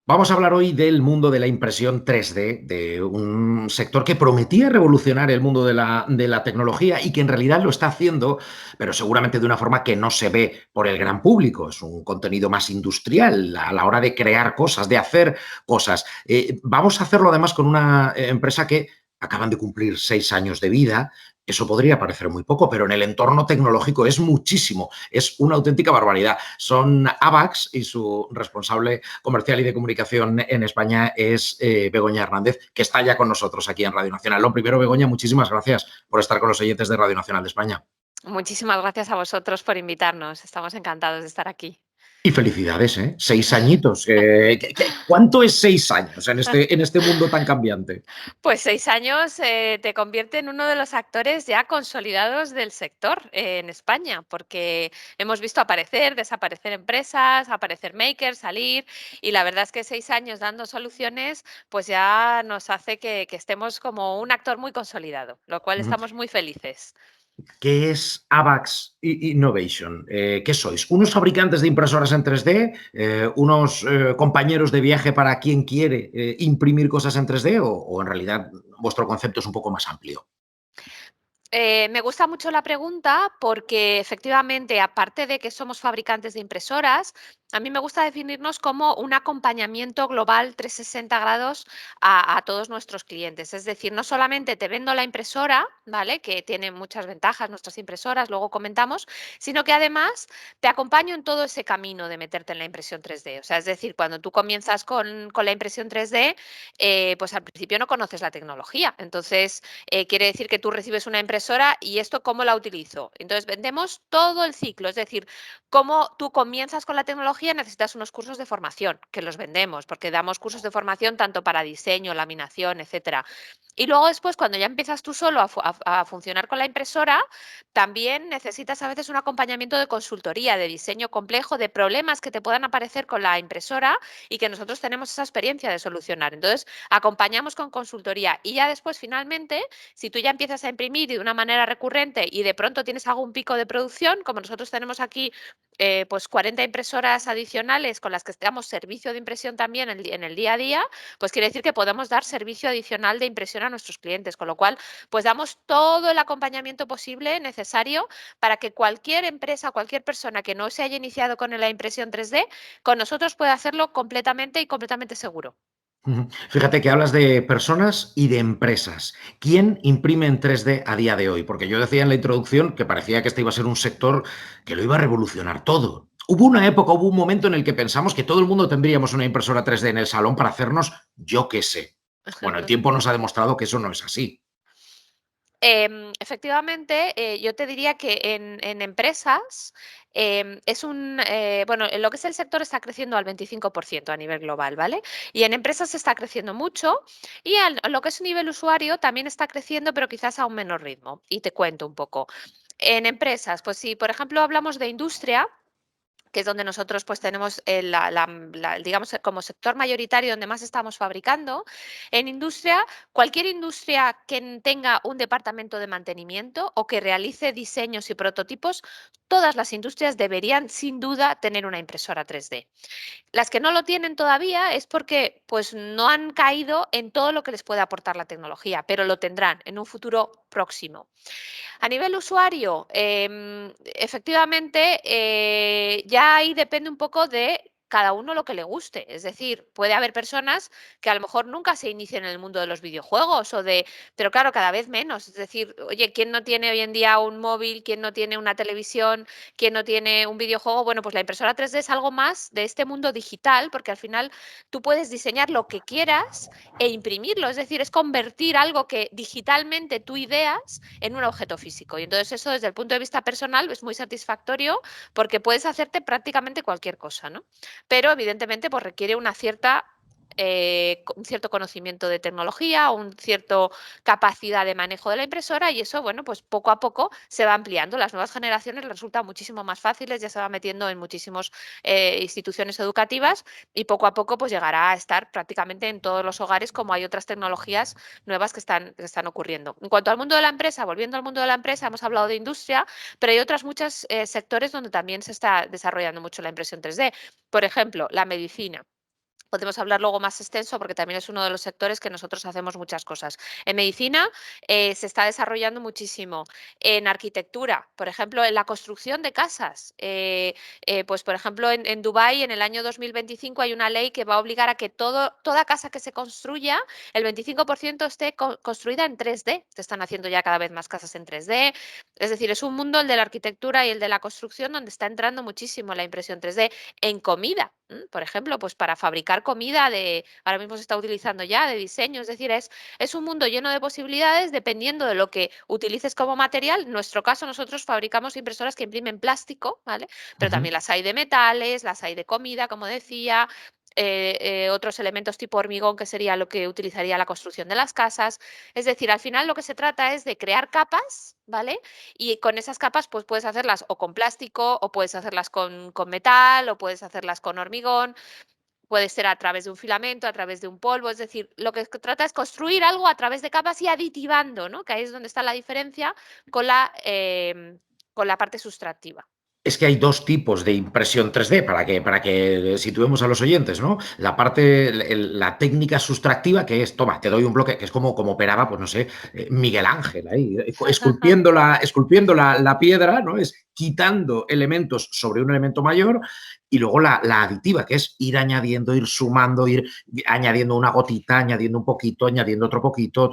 Vamos a hablar hoy del mundo de la impresión 3D, de un sector que prometía revolucionar el mundo de la tecnología y que en realidad lo está haciendo, pero seguramente de una forma que no se ve por el gran público. Es un contenido más industrial a la hora de crear cosas, de hacer cosas. Vamos a hacerlo además con una empresa que acaban de cumplir 6 años de vida. Eso podría parecer muy poco, pero en el entorno tecnológico es muchísimo, es una auténtica barbaridad. Son AVAX y su responsable comercial y de comunicación en España es Begoña Hernández, que está ya con nosotros aquí en Radio Nacional. Lo primero, Begoña, muchísimas gracias por estar con los oyentes de Radio Nacional de España. Muchísimas gracias a vosotros por invitarnos. Estamos encantados de estar aquí. Y felicidades, ¿eh? 6 añitos. ¿Cuánto es 6 años en este mundo tan cambiante? Pues 6 años te convierte en uno de los actores ya consolidados del sector en España, porque hemos visto aparecer, desaparecer empresas, aparecer makers, salir, y la verdad es que 6 años dando soluciones, pues ya nos hace que estemos como un actor muy consolidado, lo cual Uh-huh. estamos muy felices. ¿Qué es AVAX Innovation? ¿Qué sois? ¿Unos fabricantes de impresoras en 3D? ¿Unos compañeros de viaje para quien quiere imprimir cosas en 3D? ¿O en realidad vuestro concepto es un poco más amplio? Me gusta mucho la pregunta porque efectivamente, aparte de que somos fabricantes de impresoras, a mí me gusta definirnos como un acompañamiento global 360 grados a todos nuestros clientes. Es decir, no solamente te vendo la impresora, ¿vale? Que tiene muchas ventajas nuestras impresoras, luego comentamos, sino que además te acompaño en todo ese camino de meterte en la impresión 3D. O sea, es decir, cuando tú comienzas con la impresión 3D, pues al principio no conoces la tecnología. Entonces, quiere decir que tú recibes una impresora y esto cómo la utilizo. Entonces vendemos todo el ciclo, es decir, cómo tú comienzas con la tecnología, necesitas unos cursos de formación, que los vendemos, porque damos cursos de formación tanto para diseño, laminación, etcétera. Y luego después, cuando ya empiezas tú solo a funcionar con la impresora, también necesitas a veces un acompañamiento de consultoría, de diseño complejo, de problemas que te puedan aparecer con la impresora y que nosotros tenemos esa experiencia de solucionar. Entonces, acompañamos con consultoría y ya después, finalmente, si tú ya empiezas a imprimir de una manera recurrente y de pronto tienes algún pico de producción, como nosotros tenemos aquí pues 40 impresoras adicionales con las que damos servicio de impresión también en el día a día, pues quiere decir que podemos dar servicio adicional de impresión a nuestros clientes, con lo cual pues damos todo el acompañamiento posible necesario para que cualquier empresa, cualquier persona que no se haya iniciado con la impresión 3D, con nosotros pueda hacerlo completamente y completamente seguro. Fíjate que hablas de personas y de empresas. ¿Quién imprime en 3D a día de hoy? Porque yo decía en la introducción que parecía que este iba a ser un sector que lo iba a revolucionar todo. Hubo una época, hubo un momento en el que pensamos que todo el mundo tendríamos una impresora 3D en el salón para hacernos yo qué sé. Bueno, el tiempo nos ha demostrado que eso no es así. Efectivamente, yo te diría que en empresas bueno, en lo que es el sector está creciendo al 25% a nivel global, ¿vale? Y en empresas está creciendo mucho y lo que es nivel usuario también está creciendo, pero quizás a un menor ritmo. Y te cuento un poco. En empresas, pues si por ejemplo hablamos de industria, que es donde nosotros pues tenemos digamos, como sector mayoritario donde más estamos fabricando. En industria, cualquier industria que tenga un departamento de mantenimiento o que realice diseños y prototipos, todas las industrias deberían sin duda tener una impresora 3D. Las que no lo tienen todavía es porque pues, no han caído en todo lo que les puede aportar la tecnología, pero lo tendrán en un futuro próximo. A nivel usuario, efectivamente, ya ahí depende un poco de cada uno lo que le guste. Es decir, puede haber personas que a lo mejor nunca se inician en el mundo de los videojuegos pero claro, cada vez menos. Es decir, oye, ¿quién no tiene hoy en día un móvil? ¿Quién no tiene una televisión? ¿Quién no tiene un videojuego? Bueno, pues la impresora 3D es algo más de este mundo digital, porque al final tú puedes diseñar lo que quieras e imprimirlo. Es decir, es convertir algo que digitalmente tú ideas en un objeto físico. Y entonces eso desde el punto de vista personal es muy satisfactorio porque puedes hacerte prácticamente cualquier cosa, ¿no? Pero evidentemente pues requiere un cierto conocimiento de tecnología, un cierto capacidad de manejo de la impresora y eso, bueno, pues poco a poco se va ampliando. Las nuevas generaciones les resulta muchísimo más fáciles, ya se va metiendo en muchísimas instituciones educativas y poco a poco pues llegará a estar prácticamente en todos los hogares como hay otras tecnologías nuevas que están ocurriendo. En cuanto al mundo de la empresa, volviendo al mundo de la empresa, hemos hablado de industria, pero hay otros muchos sectores donde también se está desarrollando mucho la impresión 3D. Por ejemplo, la medicina. Podemos hablar luego más extenso porque también es uno de los sectores que nosotros hacemos muchas cosas. En medicina se está desarrollando muchísimo. En arquitectura, por ejemplo, en la construcción de casas. Pues, por ejemplo, en Dubái, en el año 2025, hay una ley que va a obligar a que toda casa que se construya, el 25% esté construida en 3D. Se están haciendo ya cada vez más casas en 3D. Es decir, es un mundo, el de la arquitectura y el de la construcción, donde está entrando muchísimo la impresión 3D en comida. Por ejemplo, pues para fabricar comida ahora mismo se está utilizando ya de diseño, es decir, es un mundo lleno de posibilidades dependiendo de lo que utilices como material. En nuestro caso, nosotros fabricamos impresoras que imprimen plástico, ¿vale? Pero Ujú. también las hay de metales, las hay de comida, como decía, otros elementos tipo hormigón, que sería lo que utilizaría la construcción de las casas. Es decir, al final lo que se trata es de crear capas, ¿vale? Y con esas capas, pues puedes hacerlas o con plástico, o puedes hacerlas con metal, o puedes hacerlas con hormigón, puede ser a través de un filamento, a través de un polvo. Es decir, lo que trata es construir algo a través de capas y aditivando, ¿no? Que ahí es donde está la diferencia con con la parte sustractiva. Es que hay dos tipos de impresión 3D para que situemos a los oyentes, ¿no? La parte, la técnica sustractiva, que es, toma, te doy un bloque, que es como operaba, pues no sé, Miguel Ángel ahí, esculpiendo la piedra, ¿no? Es quitando elementos sobre un elemento mayor, y luego la aditiva, que es ir añadiendo, ir sumando, ir añadiendo una gotita, añadiendo un poquito, añadiendo otro poquito,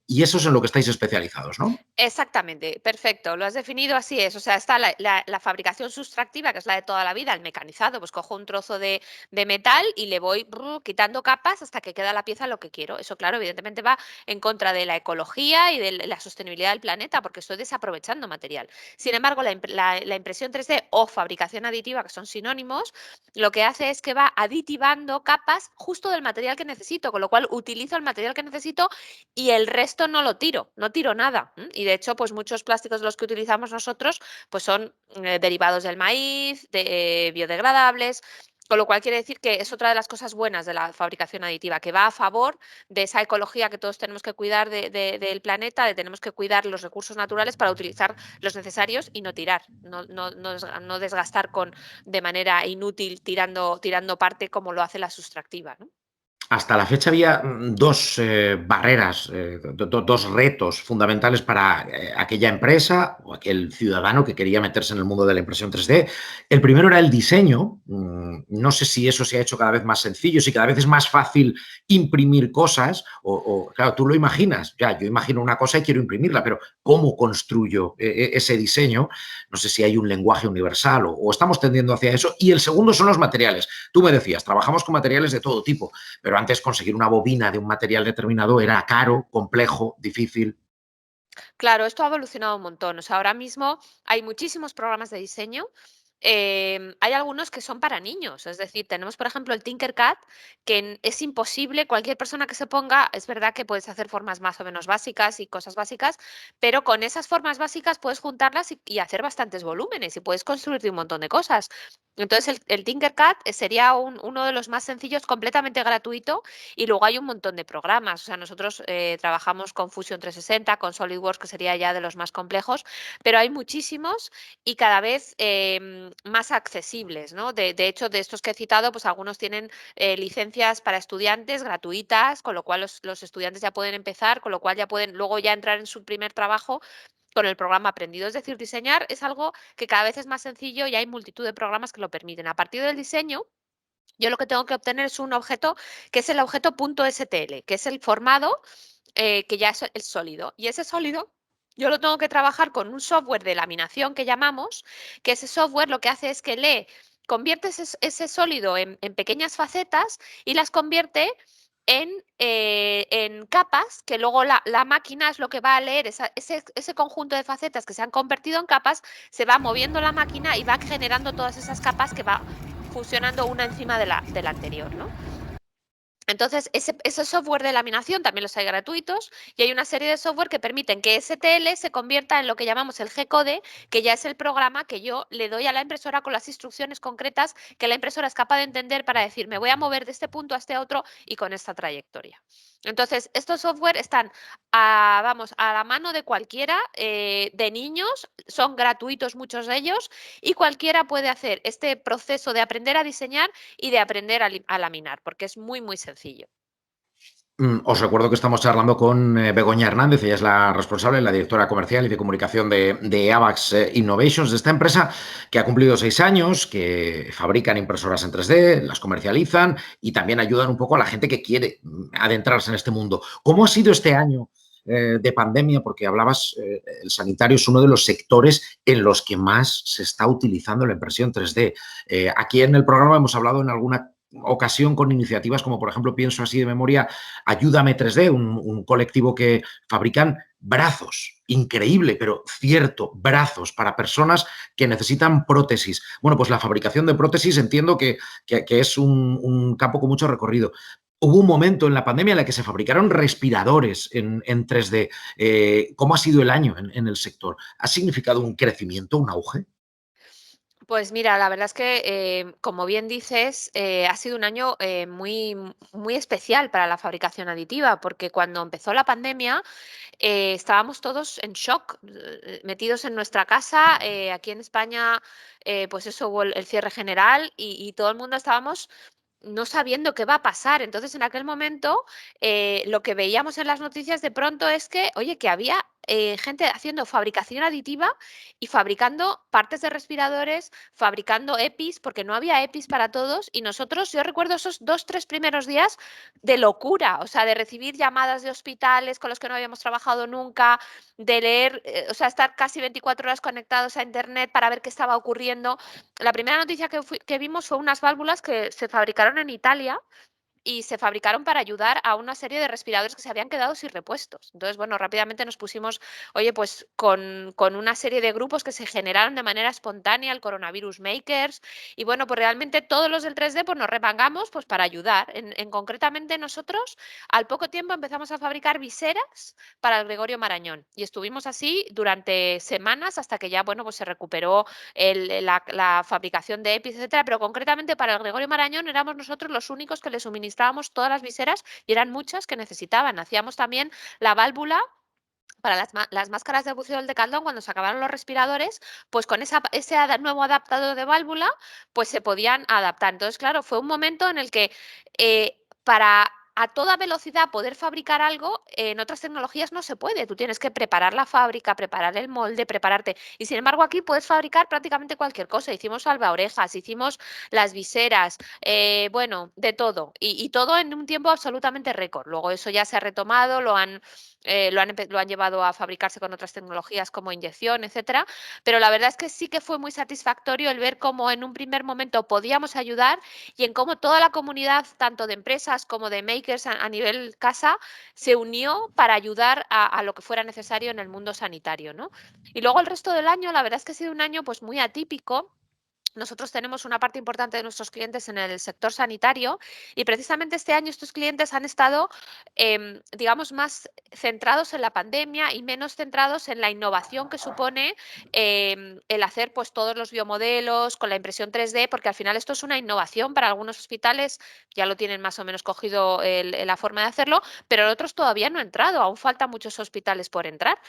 y eso es en lo que estáis especializados, ¿no? Exactamente, perfecto, lo has definido, así es. O sea, está la fabricación sustractiva, que es la de toda la vida, el mecanizado, pues cojo un trozo de metal y le voy quitando capas hasta que queda la pieza lo que quiero. Eso, claro, evidentemente va en contra de la ecología y de la sostenibilidad del planeta, porque estoy desaprovechando material. Sin embargo, la impresión 3D o fabricación aditiva, que son sinónimos, lo que hace es que va aditivando capas justo del material que necesito, con lo cual utilizo el material que necesito y el resto no lo tiro, no tiro nada. Y de hecho, pues muchos plásticos de los que utilizamos nosotros pues son derivados del maíz, biodegradables, con lo cual quiere decir que es otra de las cosas buenas de la fabricación aditiva, que va a favor de esa ecología que todos tenemos que cuidar del planeta, de tenemos que cuidar los recursos naturales para utilizar los necesarios y no tirar, no desgastar de manera inútil tirando parte como lo hace la sustractiva, ¿no? Hasta la fecha había dos barreras, dos retos fundamentales para aquella empresa o aquel ciudadano que quería meterse en el mundo de la impresión 3D. El primero era el diseño. No sé si eso se ha hecho cada vez más sencillo, si cada vez es más fácil imprimir cosas claro, tú lo imaginas. Ya, yo imagino una cosa y quiero imprimirla, pero ¿cómo construyo ese diseño? No sé si hay un lenguaje universal o estamos tendiendo hacia eso. Y el segundo son los materiales. Tú me decías, trabajamos con materiales de todo tipo, pero antes conseguir una bobina de un material determinado era caro, complejo, difícil. Claro, esto ha evolucionado un montón. O sea, ahora mismo hay muchísimos programas de diseño. Hay algunos que son para niños, es decir, tenemos por ejemplo el Tinkercad, que es imposible, cualquier persona que se ponga, es verdad que puedes hacer formas más o menos básicas y cosas básicas, pero con esas formas básicas puedes juntarlas y hacer bastantes volúmenes y puedes construirte un montón de cosas. Entonces el Tinkercad sería uno de los más sencillos, completamente gratuito, y luego hay un montón de programas. O sea, nosotros trabajamos con Fusion 360, con SolidWorks, que sería ya de los más complejos, pero hay muchísimos y cada vez más accesibles, ¿no? De hecho, de estos que he citado, pues algunos tienen licencias para estudiantes gratuitas, con lo cual los estudiantes ya pueden empezar, con lo cual ya pueden luego ya entrar en su primer trabajo con el programa aprendido. Es decir, diseñar es algo que cada vez es más sencillo y hay multitud de programas que lo permiten. A partir del diseño, yo lo que tengo que obtener es un objeto que es el objeto .stl, que es el formado que ya es el sólido. Y ese sólido yo lo tengo que trabajar con un software de laminación que llamamos, que ese software lo que hace es que convierte ese sólido en pequeñas facetas y las convierte en capas, que luego la máquina es lo que va a leer ese conjunto de facetas que se han convertido en capas, se va moviendo la máquina y va generando todas esas capas que va fusionando una encima de la anterior, ¿no? Entonces, ese software de laminación también los hay gratuitos y hay una serie de software que permiten que STL se convierta en lo que llamamos el G-code, que ya es el programa que yo le doy a la impresora con las instrucciones concretas que la impresora es capaz de entender para decir, me voy a mover de este punto a este otro y con esta trayectoria. Entonces, estos software están vamos, a la mano de cualquiera, de niños, son gratuitos muchos de ellos y cualquiera puede hacer este proceso de aprender a diseñar y de aprender a laminar, porque es muy, muy sencillo. Os recuerdo que estamos charlando con Begoña Hernández, ella es la responsable, la directora comercial y de comunicación de AVAX Innovations, de esta empresa que ha cumplido 6 años, que fabrican impresoras en 3D, las comercializan y también ayudan un poco a la gente que quiere adentrarse en este mundo. ¿Cómo ha sido este año de pandemia? Porque hablabas, el sanitario es uno de los sectores en los que más se está utilizando la impresión 3D. Aquí en el programa hemos hablado en alguna ocasión con iniciativas como, por ejemplo, pienso así de memoria, Ayúdame 3D, un colectivo que fabrican brazos, increíble, pero cierto, brazos para personas que necesitan prótesis. Bueno, pues la fabricación de prótesis entiendo que es un campo con mucho recorrido. Hubo un momento en la pandemia en la que se fabricaron respiradores en 3D. ¿Cómo ha sido el año en el sector? ¿Ha significado un crecimiento, un auge? Pues mira, la verdad es que, como bien dices, ha sido un año muy especial para la fabricación aditiva, porque cuando empezó la pandemia estábamos todos en shock, metidos en nuestra casa. Aquí en España, pues eso, hubo el cierre general y todo el mundo estábamos no sabiendo qué va a pasar. Entonces, en aquel momento, lo que veíamos en las noticias de pronto es que, oye, que había gente haciendo fabricación aditiva y fabricando partes de respiradores, fabricando EPIs, porque no había EPIs para todos. Y nosotros, yo recuerdo esos 2, 3 primeros días de locura, o sea, de recibir llamadas de hospitales con los que no habíamos trabajado nunca, de leer, o sea, estar casi 24 horas conectados a Internet para ver qué estaba ocurriendo. La primera noticia que vimos fue unas válvulas que se fabricaron en Italia y se fabricaron para ayudar a una serie de respiradores que se habían quedado sin repuestos. Entonces, bueno, rápidamente nos pusimos, oye, pues con una serie de grupos que se generaron de manera espontánea, el Coronavirus Makers, y bueno, pues realmente todos los del 3D pues nos remangamos pues para ayudar. Concretamente nosotros, al poco tiempo empezamos a fabricar viseras para el Gregorio Marañón y estuvimos así durante semanas hasta que ya, bueno, pues se recuperó la fabricación de EPIs, etcétera, pero concretamente para el Gregorio Marañón éramos nosotros los únicos que le suministrábamos todas las viseras y eran muchas que necesitaban. Hacíamos también la válvula para las máscaras de buceo del Decathlon, cuando se acabaron los respiradores, pues con nuevo adaptador de válvula, pues se podían adaptar. Entonces, claro, fue un momento en el que para a toda velocidad poder fabricar algo, en otras tecnologías no se puede. Tú tienes que preparar la fábrica, preparar el molde, prepararte. Y sin embargo, aquí puedes fabricar prácticamente cualquier cosa. Hicimos salvaorejas, hicimos las viseras, bueno, de todo. Y todo en un tiempo absolutamente récord. Luego eso ya se ha retomado, lo han llevado a fabricarse con otras tecnologías como inyección, etcétera. Pero la verdad es que sí que fue muy satisfactorio el ver cómo en un primer momento podíamos ayudar y en cómo toda la comunidad, tanto de empresas como de makers a nivel casa, se unió para ayudar a lo que fuera necesario en el mundo sanitario, ¿no? Y luego el resto del año, la verdad es que ha sido un año pues muy atípico. Nosotros tenemos una parte importante de nuestros clientes en el sector sanitario y precisamente este año estos clientes han estado, digamos, más centrados en la pandemia y menos centrados en la innovación que supone el hacer pues todos los biomodelos con la impresión 3D, porque al final esto es una innovación para algunos hospitales, ya lo tienen más o menos cogido la forma de hacerlo, pero en otros todavía no ha entrado, aún faltan muchos hospitales por entrar.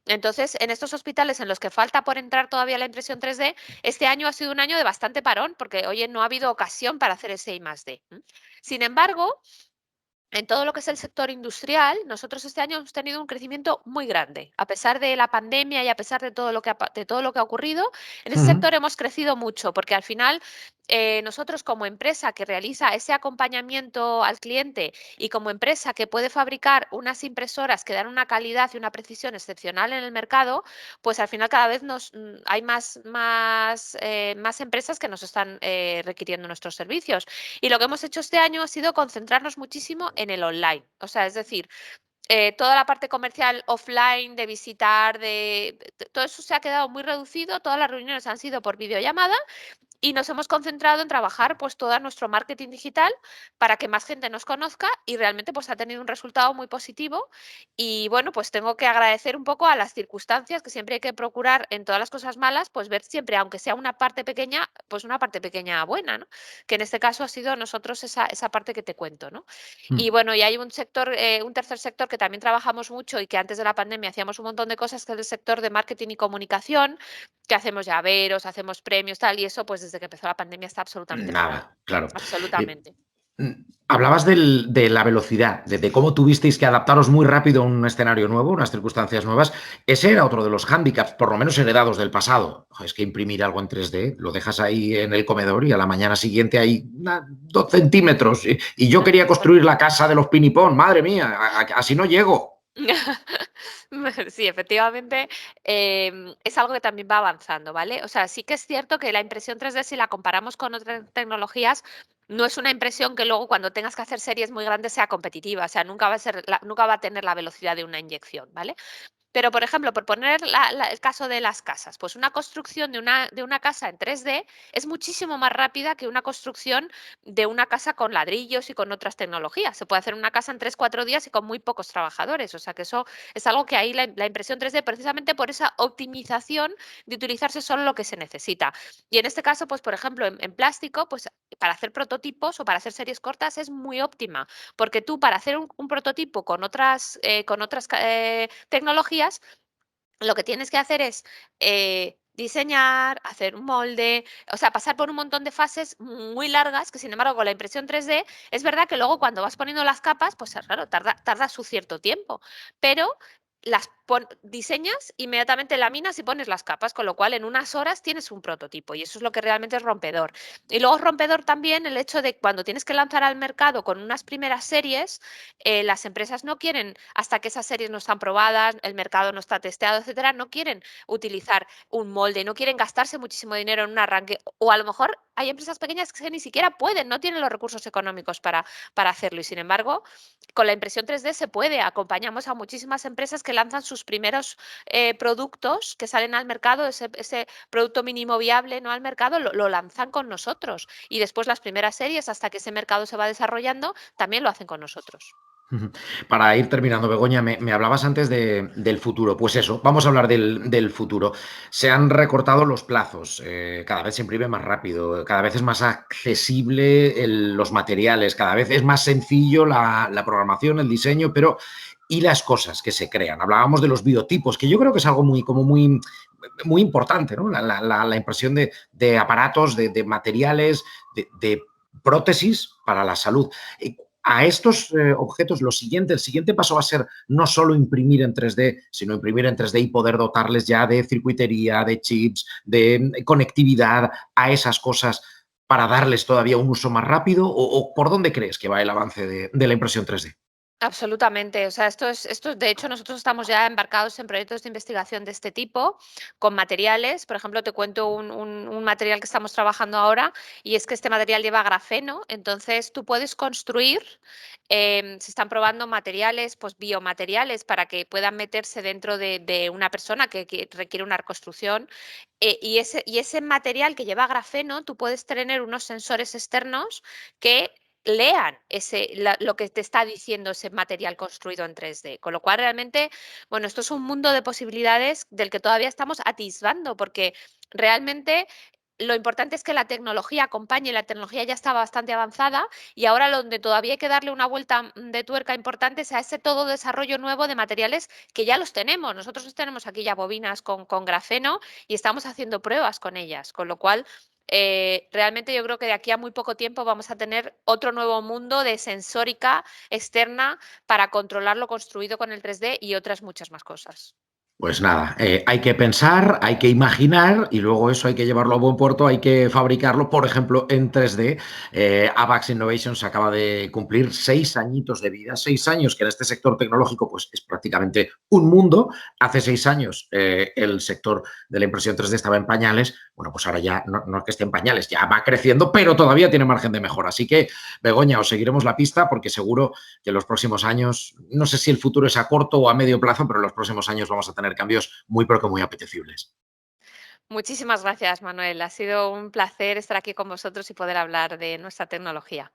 Entonces, en estos hospitales en los que falta por entrar todavía la impresión 3D, este año ha sido un año de bastante parón porque, oye, no ha habido ocasión para hacer ese I+D. Sin embargo, en todo lo que es el sector industrial, nosotros este año hemos tenido un crecimiento muy grande. A pesar de la pandemia y a pesar de todo lo que ha ocurrido, en ese Ujú. sector hemos crecido mucho, porque al final nosotros como empresa que realiza ese acompañamiento al cliente y como empresa que puede fabricar unas impresoras que dan una calidad y una precisión excepcional en el mercado, pues al final cada vez hay más empresas que nos están requiriendo nuestros servicios. Y lo que hemos hecho este año ha sido concentrarnos muchísimo en el online. O sea, es decir, Toda la parte comercial offline, de visitar, todo eso se ha quedado muy reducido, todas las reuniones han sido por videollamada y nos hemos concentrado en trabajar pues todo nuestro marketing digital para que más gente nos conozca y realmente pues ha tenido un resultado muy positivo y bueno, pues tengo que agradecer un poco a las circunstancias que siempre hay que procurar en todas las cosas malas, pues ver siempre, aunque sea una parte pequeña, pues una parte pequeña buena, ¿no? Que en este caso ha sido nosotros esa parte que te cuento, ¿no? Y Mm. bueno, y hay un sector, un tercer sector que también trabajamos mucho y que antes de la pandemia hacíamos un montón de cosas, que es el sector de marketing y comunicación, que hacemos llaveros, hacemos premios, tal, y eso, pues desde que empezó la pandemia está absolutamente parado. Nada, claro. Eh, Absolutamente. Hablabas de la velocidad, de cómo tuvisteis que adaptaros muy rápido a un escenario nuevo, unas circunstancias nuevas. Ese era otro de los hándicaps, por lo menos heredados del pasado. Es que imprimir algo en 3D, lo dejas ahí en el comedor y a la mañana siguiente hay 2 centímetros. Y yo quería construir la casa de los pinipón, madre mía, así no llego. Sí, efectivamente, es algo que también va avanzando, ¿vale? O sea, sí que es cierto que la impresión 3D, si la comparamos con otras tecnologías, no es una impresión que luego cuando tengas que hacer series muy grandes sea competitiva, o sea, nunca va a ser nunca va a tener la velocidad de una inyección, ¿vale? Pero, por ejemplo, por poner el caso de las casas, pues una construcción de una casa en 3D es muchísimo más rápida que una construcción de una casa con ladrillos y con otras tecnologías. Se puede hacer una casa en 3, 4 días y con muy pocos trabajadores. O sea que eso es algo que ahí la impresión 3D, precisamente por esa optimización de utilizarse solo lo que se necesita. Y en este caso, pues por ejemplo, en plástico, pues para hacer prototipos o para hacer series cortas es muy óptima, porque tú para hacer un prototipo con otras tecnologías, lo que tienes que hacer es diseñar, hacer un molde, o sea, pasar por un montón de fases muy largas que, sin embargo, con la impresión 3D es verdad que luego cuando vas poniendo las capas, pues claro, tarda su cierto tiempo, pero diseñas, inmediatamente laminas y pones las capas, con lo cual en unas horas tienes un prototipo y eso es lo que realmente es rompedor. Y luego es rompedor también el hecho de cuando tienes que lanzar al mercado con unas primeras series, las empresas no quieren, hasta que esas series no están probadas, el mercado no está testeado, etcétera, no quieren utilizar un molde, no quieren gastarse muchísimo dinero en un arranque, o a lo mejor hay empresas pequeñas que ni siquiera pueden, no tienen los recursos económicos para hacerlo y, sin embargo, con la impresión 3D se puede. Acompañamos a muchísimas empresas que lanzan sus primeros productos que salen al mercado, ese producto mínimo viable, ¿no?, al mercado, lo lanzan con nosotros y después las primeras series, hasta que ese mercado se va desarrollando, también lo hacen con nosotros. Ujú. Para ir terminando, Begoña, me hablabas antes del futuro. Pues eso, vamos a hablar del futuro. Se han recortado los plazos, cada vez se imprime más rápido, cada vez es más accesible los materiales, cada vez es más sencillo la programación, el diseño, pero ¿y las cosas que se crean? Hablábamos de los biotipos, que yo creo que es algo muy importante, ¿no? La impresión de aparatos, de materiales, de prótesis para la salud. A estos objetos, el siguiente paso va a ser no solo imprimir en 3D, sino imprimir en 3D y poder dotarles ya de circuitería, de chips, de conectividad a esas cosas para darles todavía un uso más rápido. ¿O por dónde crees que va el avance de la impresión 3D? Absolutamente. O sea, de hecho, nosotros estamos ya embarcados en proyectos de investigación de este tipo, con materiales. Por ejemplo, te cuento un material que estamos trabajando ahora, y es que este material lleva grafeno. Entonces, tú puedes construir, se están probando materiales, pues biomateriales, para que puedan meterse dentro de una persona que requiere una reconstrucción. Y ese material que lleva grafeno, tú puedes tener unos sensores externos que lean lo que te está diciendo ese material construido en 3D. Con lo cual, realmente, bueno, esto es un mundo de posibilidades del que todavía estamos atisbando, porque realmente lo importante es que la tecnología acompañe. La tecnología ya está bastante avanzada y ahora donde todavía hay que darle una vuelta de tuerca importante es a ese todo desarrollo nuevo de materiales que ya los tenemos. Nosotros tenemos aquí ya bobinas con grafeno y estamos haciendo pruebas con ellas, con lo cual realmente yo creo que de aquí a muy poco tiempo vamos a tener otro nuevo mundo de sensórica externa para controlar lo construido con el 3D y otras muchas más cosas. Pues nada, hay que pensar, hay que imaginar y luego eso hay que llevarlo a buen puerto, hay que fabricarlo, por ejemplo, en 3D. Avax Innovations acaba de cumplir 6 añitos de vida, 6 años que en este sector tecnológico pues, es prácticamente un mundo. Hace 6 años el sector de la impresión 3D estaba en pañales, Bueno, pues ahora ya no es que esté en pañales, ya va creciendo, pero todavía tiene margen de mejora. Así que, Begoña, os seguiremos la pista porque seguro que en los próximos años, no sé si el futuro es a corto o a medio plazo, pero en los próximos años vamos a tener cambios muy, pero que muy apetecibles. Muchísimas gracias, Manuel. Ha sido un placer estar aquí con vosotros y poder hablar de nuestra tecnología.